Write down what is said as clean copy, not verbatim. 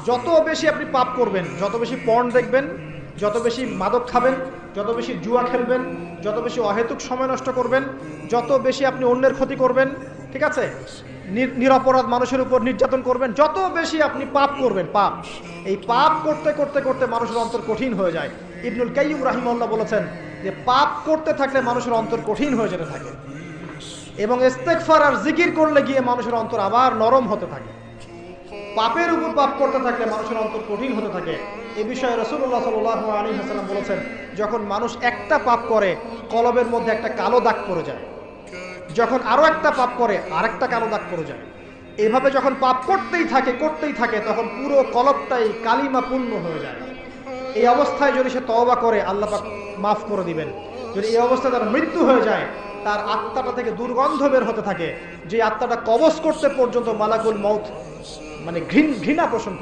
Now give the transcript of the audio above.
যত বেশি আপনি পাপ করবেন, যত বেশি পর্ন দেখবেন, যত বেশি মাদক খাবেন, যত বেশি জুয়া খেলবেন, যত বেশি অহেতুক সময় নষ্ট করবেন, যত বেশি আপনি অন্যের ক্ষতি করবেন, ঠিক আছে, নিরপরাধ মানুষের উপর নির্যাতন করবেন, যত বেশি আপনি পাপ করবেন, পাপ, এই পাপ করতে করতে করতে মানুষের অন্তর কঠিন হয়ে যায়। ইবনুল কাইয়্যিম রাহিমাহুল্লাহ বলেছেন যে পাপ করতে থাকলে মানুষের অন্তর কঠিন হয়ে যেতে থাকে, এবং ইস্তেগফার আর জিকির করলে গিয়ে মানুষের অন্তর আবার নরম হতে থাকে। পাপের উপর পাপ করতে থাকলে মানুষের অন্তর কঠিন হতে থাকে। এ বিষয়ে রাসূলুল্লাহ সাল্লাল্লাহু আলাইহি ওয়াসাল্লাম বলেছেন, যখন মানুষ একটা পাপ করে কলবের মধ্যে একটা কালো দাগ পড়ে যায়, যখন আরো একটা পাপ করে আরেকটা কালো দাগ পড়ে যায়। এভাবে যখন পাপ করতেই থাকে তখন পুরো কলবটাই কালিমা পূর্ণ হয়ে যায়। এই অবস্থায় যদি সে তওবা করে আল্লাহ পাক মাফ করে দিবেন। যদি এই অবস্থায় তার মৃত্যু হয়ে যায়, তার আত্মাটা থেকে দুর্গন্ধ বের হতে থাকে, যে আত্মাটা কবজ করতে পর্যন্ত মালাকুল মউত মানে ঘৃণা পোষণ করে।